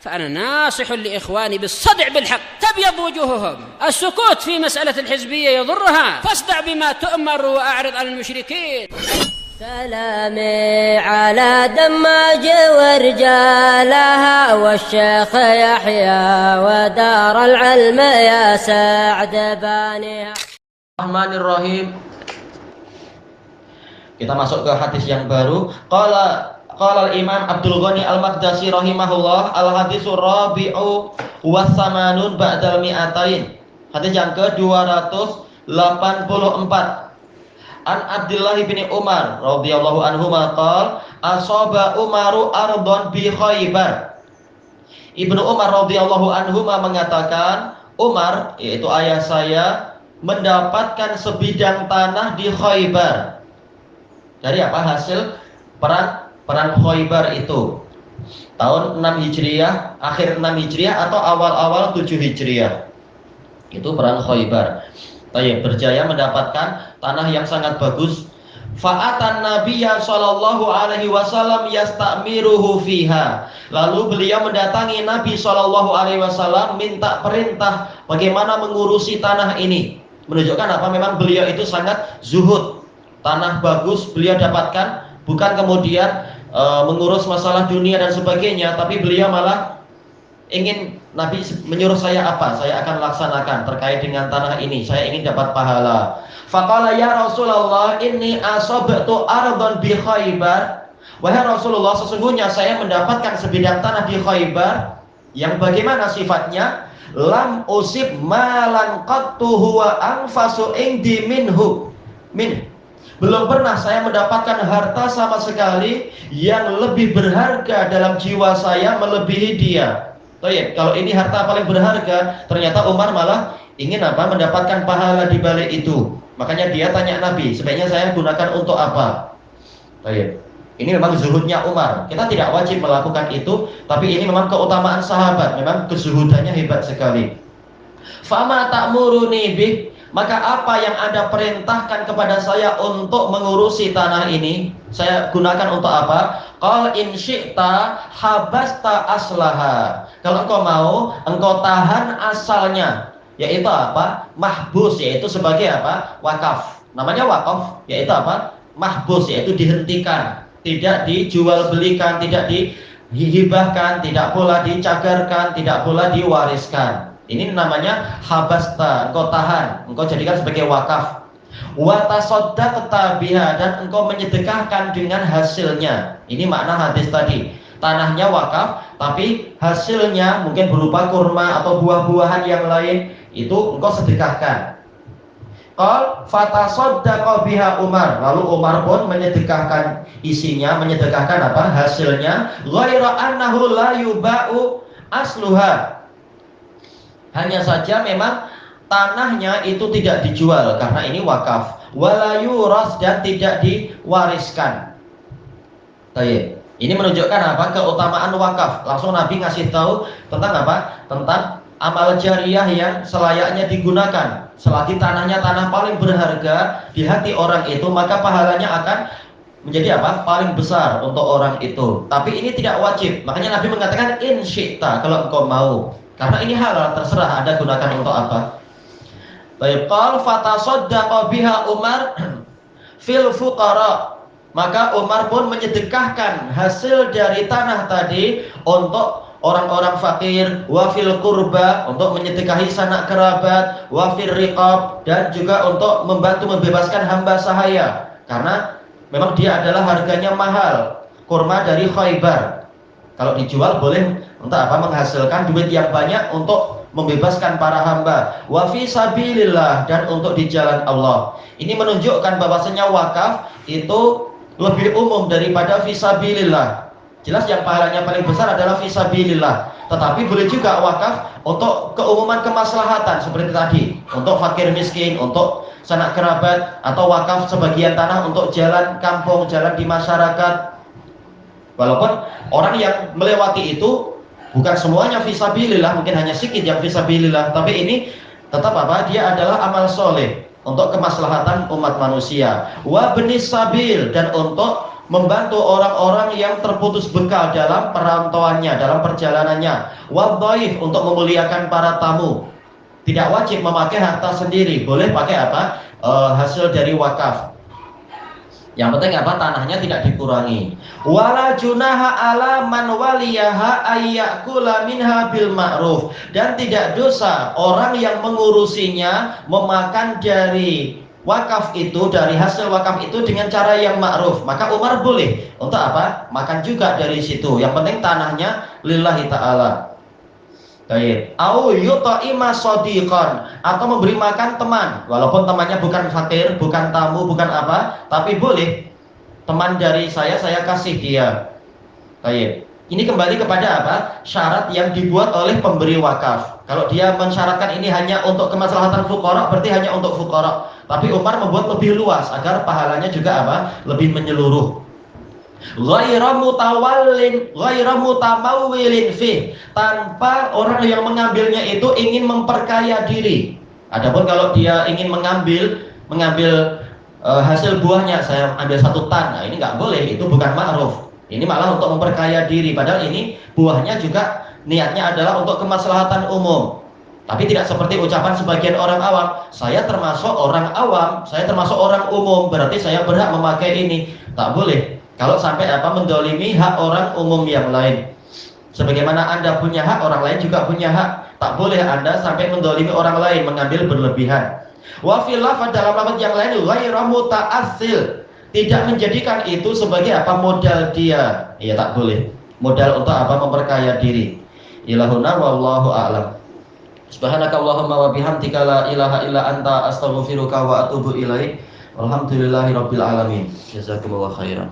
فأنا ناصح لإخواني بالصدع بالحق تبيض وجوههم. السكوت في مسألة الحزبية يضرها، فاصدع بما تؤمر وأعرض عن المشركين. سلامي على دماج ورجالها والشيخ يحيى ودار العلم يا سعد بانيها. Bismillahirrahmanirrahim. Kita masuk ke hadis yang baru. Qala al-Imam Abdul Ghani Al-Maqdisi rahimahullah, al-hadisu rabi'u was-samanun ba'dal mi'atain. Hadis yang ke-284. An Abdullah bin Umar radhiyallahu anhuma qala asaba Umaru ardon bi Khaybar. Ibnu Umar radhiyallahu anhuma mengatakan, Umar, yaitu ayah saya, mendapatkan sebidang tanah di Khaybar. Dari apa? Hasil perang Khaybar itu tahun 6 Hijriah, akhir 6 Hijriah atau awal-awal 7 Hijriah. Itu perang Khaybar. Baik, berjaya mendapatkan tanah yang sangat bagus. Fa'atan Nabiyya sallallahu alaihi wasallam yastamiruhu fiha. Lalu beliau mendatangi Nabi sallallahu alaihi wasallam minta perintah bagaimana mengurusi tanah ini. Menunjukkan apa? Memang beliau itu sangat zuhud. Tanah bagus beliau dapatkan, bukan kemudian mengurus masalah dunia dan sebagainya, tapi beliau malah ingin, Nabi menyuruh saya apa, saya akan laksanakan terkait dengan tanah ini, saya ingin dapat pahala. Faqala ya Rasulullah inni asabtu ardhan bi Khaybar. Wahai Rasulullah, sesungguhnya saya mendapatkan sebidang tanah di Khaybar yang bagaimana sifatnya? Lam usib malan qattu huwa anfasu indi minhu. Belum pernah saya mendapatkan harta sama sekali yang lebih berharga dalam jiwa saya melebihi dia. Kalau ini harta paling berharga, ternyata Umar malah ingin apa? Mendapatkan pahala di balik itu. Makanya dia tanya Nabi, sebaiknya saya gunakan untuk apa? Ini memang zuhudnya Umar. Kita tidak wajib melakukan itu, tapi ini memang keutamaan sahabat. Memang kezuhudannya hebat sekali. Fama ta'muruni bih, maka apa yang Anda perintahkan kepada saya untuk mengurusi tanah ini, saya gunakan untuk apa? Qal in syi'ta habasta aslaha. Kalau engkau mau, engkau tahan asalnya, yaitu apa? Mahbus, yaitu sebagai apa? Wakaf. Namanya wakaf, yaitu apa? Mahbus, yaitu dihentikan, tidak dijual belikan, tidak dihibahkan, tidak pula dicagarkan, tidak pula diwariskan. Ini namanya habasta, engkau tahan, engkau jadikan sebagai wakaf. Wa tasaddaqta biha, dan engkau menyedekahkan dengan hasilnya. Ini makna hadis tadi. Tanahnya wakaf, tapi hasilnya mungkin berupa kurma atau buah-buahan yang lain, itu engkau sedekahkan. Qal fatasaddaqa biha Umar. Lalu Umar pun menyedekahkan isinya, menyedekahkan apa? Hasilnya. Ghaira annahu la yuba'u asluha. Hanya saja memang tanahnya itu tidak dijual karena ini wakaf. Wala yuras, dan tidak diwariskan. Baik. Ini menunjukkan apa? Keutamaan wakaf. Langsung Nabi ngasih tahu tentang apa? Tentang amal jariyah yang selayaknya digunakan. Selagi tanahnya tanah paling berharga di hati orang itu, maka pahalanya akan menjadi apa? Paling besar untuk orang itu. Tapi ini tidak wajib. Makanya Nabi mengatakan in syi'ta, kalau engkau mau. Karena ini halal, terserah Anda gunakan untuk apa. Baik, qal fatasaddaqa biha Umar fil fuqara. Maka Umar pun menyedekahkan hasil dari tanah tadi untuk orang-orang fakir, wafil kurba, untuk menyedekahi sanak kerabat, wafil riqab, dan juga untuk membantu membebaskan hamba sahaya. Karena memang dia adalah harganya mahal, kurma dari Khaybar. Kalau dijual boleh untuk apa? Menghasilkan duit yang banyak untuk membebaskan para hamba. Wa fi sabilillah, dan untuk di jalan Allah. Ini menunjukkan bahwasanya wakaf itu lebih umum daripada fisabilillah. Jelas yang pahalanya paling besar adalah fisabilillah. Tetapi boleh juga wakaf untuk keumuman kemaslahatan seperti tadi, untuk fakir miskin, untuk sanak kerabat, atau wakaf sebagian tanah untuk jalan kampung, jalan di masyarakat. Walaupun orang yang melewati itu bukan semuanya fisabilillah, mungkin hanya sedikit yang fisabilillah, tapi ini tetap apa? Dia adalah amal soleh untuk kemaslahatan umat manusia. Wa benis sabil, dan untuk membantu orang-orang yang terputus bekal dalam perantauannya, dalam perjalanannya. Wadhaif, untuk memuliakan para tamu. Tidak wajib memakai harta sendiri, boleh pakai apa? Hasil dari wakaf. Yang penting apa? Tanahnya tidak dikurangi. Wala junaha ala man waliyaha ayyakula minha bil ma'ruf. Dan tidak dosa orang yang mengurusinya memakan dari wakaf itu, dari hasil wakaf itu dengan cara yang ma'ruf. Maka Umar boleh untuk apa? Makan juga dari situ. Yang penting tanahnya lillahi ta'ala. Baik. Au yuta'ima shadiqan, atau memberi makan teman, walaupun temannya bukan fakir, bukan tamu, bukan apa, tapi boleh. Teman dari saya kasih dia. Baik. Ini kembali kepada apa? Syarat yang dibuat oleh pemberi wakaf. Kalau dia mensyaratkan ini hanya untuk kemaslahatan fuqara, berarti hanya untuk fuqara. Tapi Umar membuat lebih luas agar pahalanya juga apa? Lebih menyeluruh. Ghairu mutawallin, ghairu mutamawwilin fi, tanpa orang yang mengambilnya itu ingin memperkaya diri. Adapun kalau dia ingin mengambil hasil buahnya, saya ambil 1 tan, nah ini nggak boleh, itu bukan ma'ruf. Ini malah untuk memperkaya diri, padahal ini buahnya juga niatnya adalah untuk kemaslahatan umum. Tapi tidak seperti ucapan sebagian orang awam, saya termasuk orang awam, saya termasuk orang umum, berarti saya berhak memakai ini. Tak boleh. Kalau sampai apa? Mendolimi hak orang umum yang lain. Sebagaimana Anda punya hak, orang lain juga punya hak. Tak boleh Anda sampai mendolimi orang lain, mengambil berlebihan. Wa fil lafadz, dalam lafaz yang lain, ghairu muta'assil, tidak menjadikan itu sebagai apa? Modal dia. Ya tak boleh. Modal untuk apa? Memperkaya diri. Ilahuna wallahu a'lam. Subhanakallahumma wa bihamdika la ilaha illa anta astaghfiruka wa atubu ilaik. Alhamdulillahirabbil alamin. Jazakumullahu khairan.